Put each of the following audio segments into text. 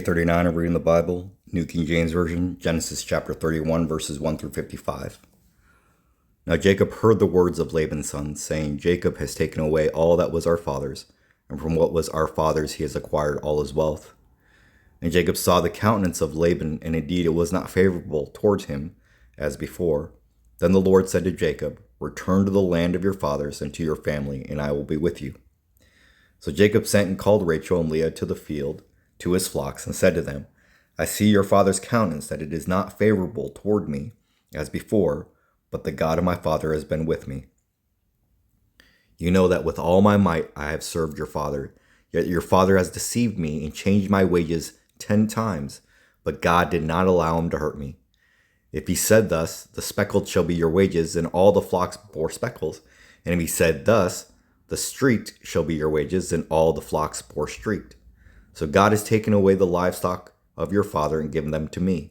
39 of reading the Bible, New King James Version, Genesis chapter 31, verses 1 through 55. Now Jacob heard the words of Laban's sons, saying, Jacob has taken away all that was our father's, and from what was our father's he has acquired all his wealth. And Jacob saw the countenance of Laban, and indeed it was not favorable towards him, as before. Then the Lord said to Jacob, Return to the land of your fathers and to your family, and I will be with you. So Jacob sent and called Rachel and Leah to the field, to his flocks, and said to them, I see your father's countenance, that it is not favorable toward me, as before, but the God of my father has been with me. You know that with all my might I have served your father, yet your father has deceived me and changed my wages 10 times, but God did not allow him to hurt me. If he said thus, the speckled shall be your wages, and all the flocks bore speckles. And if he said thus, the streaked shall be your wages, and all the flocks bore streaked. So God has taken away the livestock of your father and given them to me.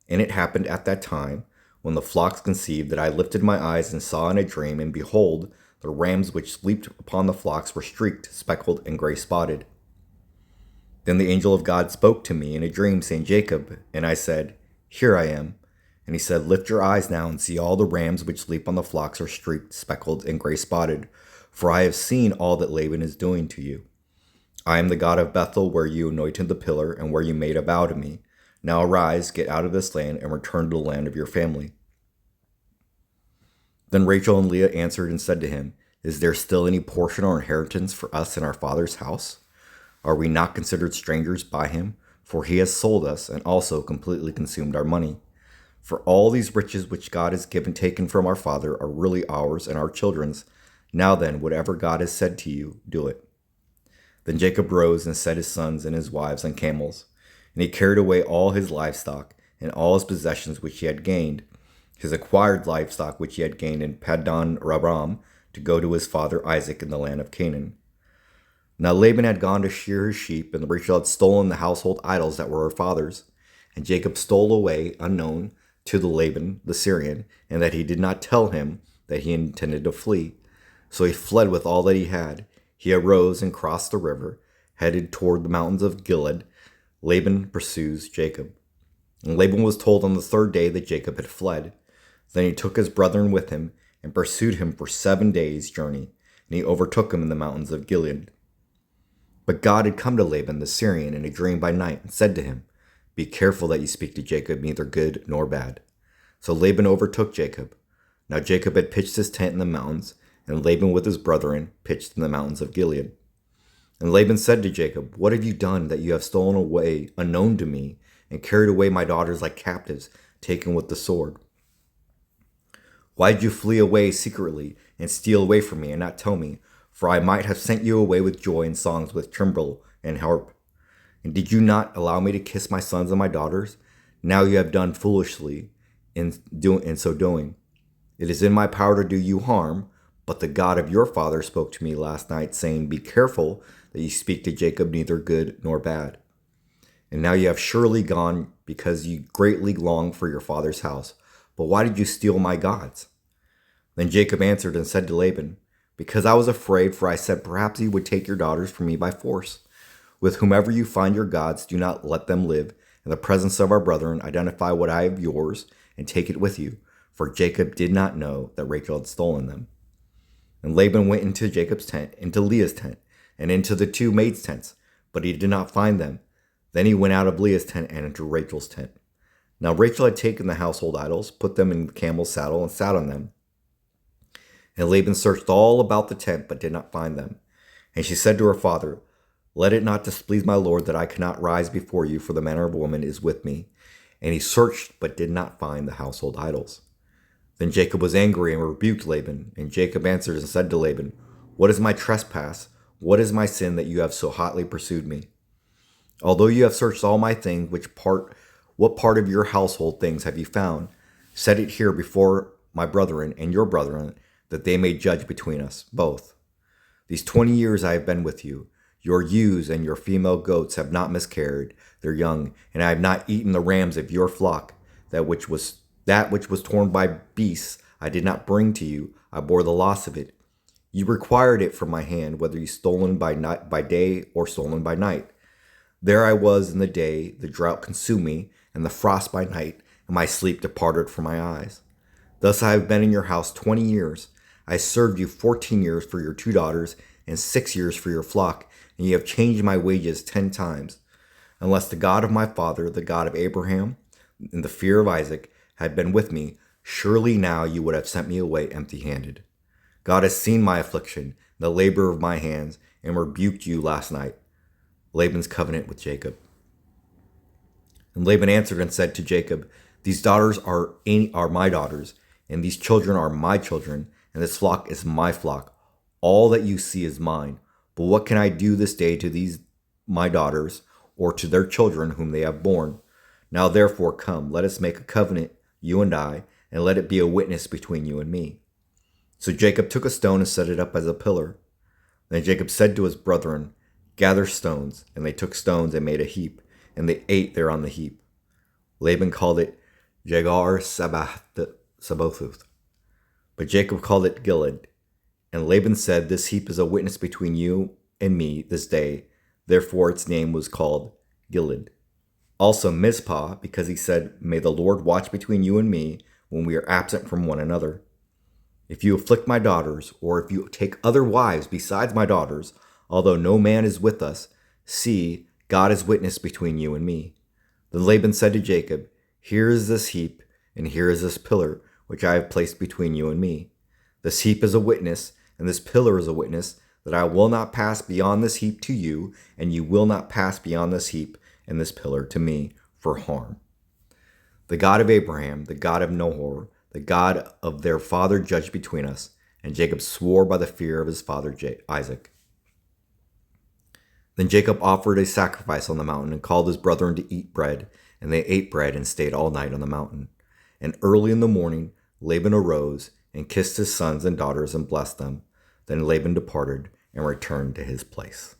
And it happened at that time, when the flocks conceived, that I lifted my eyes and saw in a dream, and behold, the rams which leaped upon the flocks were streaked, speckled, and gray spotted. Then the angel of God spoke to me in a dream, saying, Jacob. And I said, Here I am. And he said, Lift your eyes now and see all the rams which leap on the flocks are streaked, speckled, and gray spotted, for I have seen all that Laban is doing to you. I am the God of Bethel, where you anointed the pillar, and where you made a vow to me. Now arise, get out of this land, and return to the land of your family. Then Rachel and Leah answered and said to him, Is there still any portion or inheritance for us in our father's house? Are we not considered strangers by him? For he has sold us, and also completely consumed our money. For all these riches which God has taken from our father are really ours and our children's. Now then, whatever God has said to you, do it. Then Jacob rose and set his sons and his wives on camels, and he carried away all his livestock and all his possessions which he had gained, his acquired livestock which he had gained in Paddan Aram, to go to his father Isaac in the land of Canaan. Now Laban had gone to shear his sheep, and Rachel had stolen the household idols that were her father's. And Jacob stole away unknown to the Laban the Syrian, and that he did not tell him that he intended to flee. So he fled with all that he had. He arose and crossed the river, headed toward the mountains of Gilead. Laban pursues Jacob. And Laban was told on the third day that Jacob had fled. Then he took his brethren with him and pursued him for 7 days' journey, and he overtook him in the mountains of Gilead. But God had come to Laban the Syrian in a dream by night and said to him, Be careful that you speak to Jacob neither good nor bad. So Laban overtook Jacob. Now Jacob had pitched his tent in the mountains, and Laban with his brethren pitched in the mountains of Gilead. And Laban said to Jacob, What have you done that you have stolen away unknown to me, and carried away my daughters like captives, taken with the sword? Why did you flee away secretly, and steal away from me, and not tell me? For I might have sent you away with joy and songs, with timbrel and harp. And did you not allow me to kiss my sons and my daughters? Now you have done foolishly in so doing. It is in my power to do you harm, but the God of your father spoke to me last night, saying, Be careful that you speak to Jacob neither good nor bad. And now you have surely gone because you greatly long for your father's house. But why did you steal my gods? Then Jacob answered and said to Laban, Because I was afraid, for I said, Perhaps he would take your daughters from me by force. With whomever you find your gods, do not let them live. In the presence of our brethren, identify what I have yours, and take it with you. For Jacob did not know that Rachel had stolen them. And Laban went into Jacob's tent, into Leah's tent, and into the 2 maids' tents, but he did not find them. Then he went out of Leah's tent and into Rachel's tent. Now Rachel had taken the household idols, put them in the camel's saddle, and sat on them. And Laban searched all about the tent, but did not find them. And she said to her father, Let it not displease my lord that I cannot rise before you, for the manner of woman is with me. And he searched, but did not find the household idols. Then Jacob was angry and rebuked Laban. And Jacob answered and said to Laban, What is my trespass? What is my sin that you have so hotly pursued me? Although you have searched all my things, what part of your household things have you found? Set it here before my brethren and your brethren, that they may judge between us both. These 20 years I have been with you. Your ewes and your female goats have not miscarried their young, and I have not eaten the rams of your flock. That which was torn by beasts I did not bring to you. I bore the loss of it. You required it from my hand, whether you stolen by day or stolen by night. There I was in the day, the drought consumed me, and the frost by night, and my sleep departed from my eyes. Thus I have been in your house 20 years. I served you 14 years for your 2 daughters, and 6 years for your flock, and you have changed my wages 10 times. Unless the God of my father, the God of Abraham, and the fear of Isaac, had been with me, surely now you would have sent me away empty-handed. God has seen my affliction, the labor of my hands, and rebuked you last night. Laban's covenant with Jacob. And Laban answered and said to Jacob, These daughters are my daughters, and these children are my children, and this flock is my flock. All that you see is mine. But what can I do this day to these my daughters, or to their children whom they have borne? Now therefore come, let us make a covenant, you and I, and let it be a witness between you and me. So Jacob took a stone and set it up as a pillar. Then Jacob said to his brethren, Gather stones. And they took stones and made a heap, and they ate there on the heap. Laban called it Jegar Saboth, but Jacob called it Gilead. And Laban said, This heap is a witness between you and me this day. Therefore its name was called Gilead. Also Mizpah, because he said, May the Lord watch between you and me when we are absent from one another. If you afflict my daughters, or if you take other wives besides my daughters, although no man is with us, see, God is witness between you and me. Then Laban said to Jacob, Here is this heap, and here is this pillar, which I have placed between you and me. This heap is a witness, and this pillar is a witness, that I will not pass beyond this heap to you, and you will not pass beyond this heap and this pillar to me for harm. The God of Abraham, the God of Nahor, the God of their father judged between us, and Jacob swore by the fear of his father Isaac. Then Jacob offered a sacrifice on the mountain and called his brethren to eat bread, and they ate bread and stayed all night on the mountain. And early in the morning Laban arose and kissed his sons and daughters and blessed them. Then Laban departed and returned to his place.